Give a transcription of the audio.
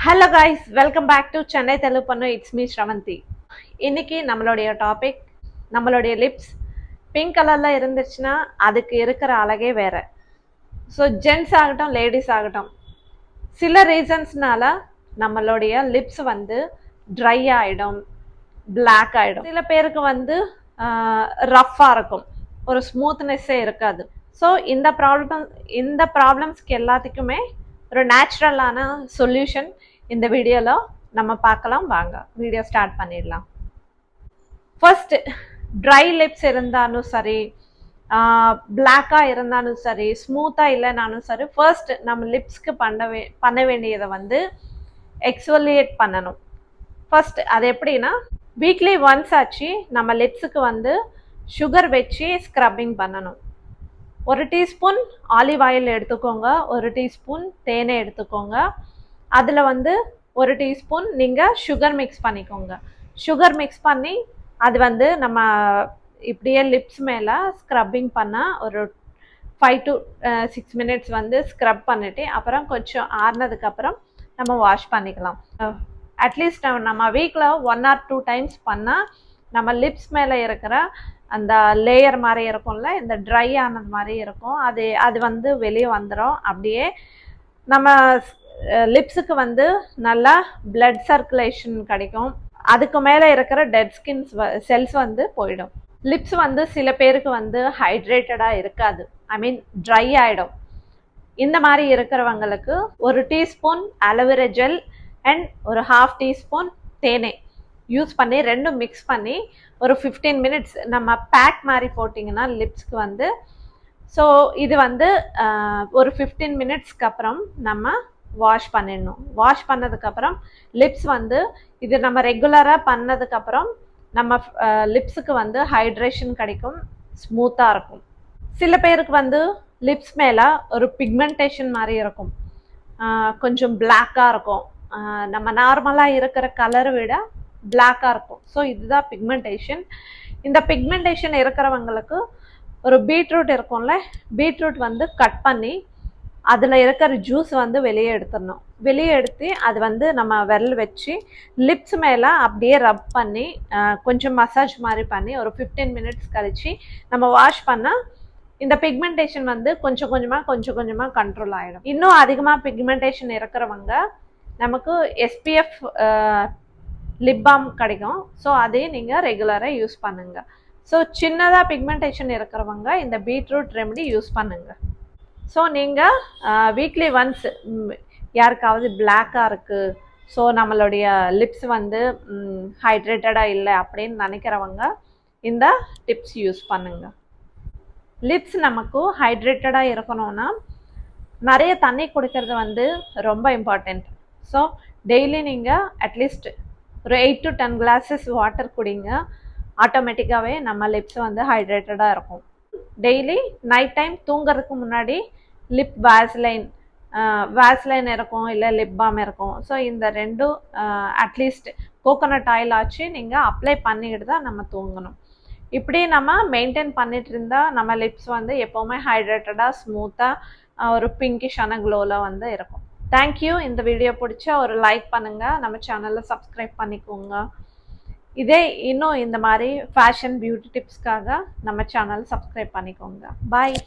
Hello guys, welcome back to Chennai Telugu பண்ணு. It's me Sravanthi. இன்னைக்கு நம்மளுடைய டாபிக் நம்மளுடைய லிப்ஸ் பிங்க் கலரில் இருந்துச்சுன்னா அதுக்கு இருக்கிற அழகே வேற. ஸோ ஜென்ட்ஸ் ஆகட்டும் லேடிஸ் ஆகட்டும், சில ரீசன்ஸ்னால நம்மளுடைய லிப்ஸ் வந்து ட்ரை ஆகிடும், பிளாக் ஆகிடும். சில பேருக்கு வந்து ரஃப்பாக இருக்கும், ஒரு ஸ்மூத்னஸ்ஸே இருக்காது. ஸோ இந்த ப்ராப்ளம்ஸ்க்கு எல்லாத்துக்குமே ஒரு நேச்சுரலான சொல்யூஷன் இந்த வீடியோவில் நம்ம பார்க்கலாம். வாங்க வீடியோ ஸ்டார்ட் பண்ணிடலாம். ஃபர்ஸ்ட், ட்ரை லிப்ஸ் இருந்தாலும் சரி, பிளாக்காக இருந்தாலும் சரி, ஸ்மூத்தாக இல்லைனாலும் சரி, ஃபர்ஸ்ட் நம்ம லிப்ஸ்க்கு பண்ண வேண்டியதை வந்து எக்ஸ்ஃபோலியேட் பண்ணணும். ஃபர்ஸ்ட் அது எப்படின்னா, வீக்லி ஒன்ஸ் ஆச்சு நம்ம லிப்ஸுக்கு வந்து சுகர் வச்சு ஸ்க்ரப்பிங் பண்ணணும். 1 டீஸ்பூன் ஆலிவ் ஆயில் எடுத்துக்கோங்க, 1 டீஸ்பூன் தேனை எடுத்துக்கோங்க, அதில் வந்து 1 டீஸ்பூன் நீங்கள் சுகர் மிக்ஸ் பண்ணிக்கோங்க. சுகர் மிக்ஸ் பண்ணி அது வந்து நம்ம இப்படியே லிப்ஸ் மேலே ஸ்க்ரப்பிங் பண்ணால் ஒரு 5 to 6 மினிட்ஸ் வந்து ஸ்க்ரப் பண்ணிவிட்டு அப்புறம் கொஞ்சம் ஆறுனதுக்கப்புறம் நம்ம வாஷ் பண்ணிக்கலாம். அட்லீஸ்ட் நம்ம வீக்கில் 1 or 2 டைம்ஸ் பண்ணால் நம்ம லிப்ஸ் மேலே இருக்கிற அந்த லேயர் மாதிரி இருக்கும்ல, இந்த ட்ரை ஆனது மாதிரி இருக்கும், அது வந்து வெளியே வந்துடும். அப்படியே நம்ம லிப்ஸுக்கு வந்து நல்லா பிளட் சர்க்குலேஷன் கிடைக்கும். அதுக்கு மேலே இருக்கிற டெட் ஸ்கின் செல்ஸ் வந்து போயிடும். லிப்ஸ் வந்து சில பேருக்கு வந்து ஹைட்ரேட்டடாக இருக்காது, ஐ மீன் ட்ரை ஆகிடும். இந்த மாதிரி இருக்கிறவங்களுக்கு 1 டீஸ்பூன் அலோவேரா ஜெல் அண்ட் ஒரு 1/2 டீஸ்பூன் தேனை யூஸ் பண்ணி ரெண்டும் மிக்ஸ் பண்ணி ஒரு 15 மினிட்ஸ் நம்ம பேக் மாதிரி போட்டிங்கன்னா லிப்ஸ்க்கு வந்து, ஸோ இது வந்து ஒரு 15 மினிட்ஸ்க்கு அப்புறம் நம்ம வாஷ் பண்ணிடணும். வாஷ் பண்ணதுக்கப்புறம் லிப்ஸ் வந்து இது நம்ம ரெகுலராக பண்ணதுக்கப்புறம் நம்ம லிப்ஸுக்கு வந்து ஹைட்ரேஷன் கிடைக்கும், ஸ்மூத்தாக இருக்கும். சில பேருக்கு வந்து லிப்ஸ் மேலே ஒரு பிக்மெண்டேஷன் மாதிரி இருக்கும், கொஞ்சம் பிளாக்காக இருக்கும், நம்ம நார்மலாக இருக்கிற கலரை விட பிளாக்காக இருக்கும். ஸோ இதுதான் பிக்மெண்டேஷன். இந்த பிக்மெண்டேஷன் இருக்கிறவங்களுக்கு ஒரு பீட்ரூட் இருக்கும்ல, பீட்ரூட் வந்து கட் பண்ணி அதில் இருக்கிற ஜூஸ் வந்து வெளியே எடுத்துடணும். வெளியே எடுத்து அது வந்து நம்ம விரல் வச்சு லிப்ஸ் மேலே அப்படியே ரப் பண்ணி கொஞ்சம் மசாஜ் மாதிரி பண்ணி ஒரு 15 மினிட்ஸ் கழித்து நம்ம வாஷ் பண்ணால் இந்த பிக்மெண்டேஷன் வந்து கொஞ்சம் கொஞ்சமாக கண்ட்ரோல் ஆகிடும். இன்னும் அதிகமாக பிக்மெண்டேஷன் இருக்கிறவங்க நமக்கு SPF லிப் பாம் கிடைக்கும். ஸோ அதையும் நீங்கள் ரெகுலராக யூஸ் பண்ணுங்கள். ஸோ சின்னதாக பிக்மெண்டேஷன் இருக்கிறவங்க இந்த பீட்ரூட் ரெமெடி யூஸ் பண்ணுங்கள். ஸோ நீங்கள் வீக்லி ஒன்ஸ் யாருக்காவது பிளாக்காக இருக்குது, ஸோ நம்மளுடைய லிப்ஸ் வந்து ஹைட்ரேட்டடாக இல்லை அப்படின்னு நினைக்கிறவங்க இந்த டிப்ஸ் யூஸ் பண்ணுங்கள். லிப்ஸ் நமக்கு ஹைட்ரேட்டடாக இருக்கணும்னா நிறைய தண்ணி குடிக்கிறது வந்து ரொம்ப இம்பார்ட்டண்ட். ஸோ டெய்லி நீங்கள் அட்லீஸ்ட் ஒரு 8 to 10 glasses வாட்டர் குடிங்க. ஆட்டோமேட்டிக்காகவே நம்ம லிப்ஸ் வந்து ஹைட்ரேட்டடாக இருக்கும். டெய்லி நைட் டைம் தூங்குறதுக்கு முன்னாடி லிப் வேஸ்லைன் இருக்கும், இல்லை லிப் பாம் இருக்கும். ஸோ இந்த ரெண்டும் அட்லீஸ்ட் கோகோனட் ஆயில் ஆச்சு நீங்கள் அப்ளை பண்ணிக்கிட்டு தான் நம்ம தூங்கணும். இப்படி நம்ம மெயின்டைன் பண்ணிட்டு இருந்தால் நம்ம லிப்ஸ் வந்து எப்போவுமே ஹைட்ரேட்டடாக ஸ்மூத்தாக ஒரு பிங்கிஷான க்ளோவில் வந்து இருக்கும். தேங்க்யூ. இந்த வீடியோ பிடிச்சா ஒரு லைக் பண்ணுங்கள், நம்ம சேனலில் சப்ஸ்கிரைப் பண்ணிக்கோங்க. இதே இன்னும் இந்த மாதிரி ஃபேஷன் பியூட்டி டிப்ஸ்க்காக நம்ம சேனல் சப்ஸ்கிரைப் பண்ணிக்கோங்க. பாய்.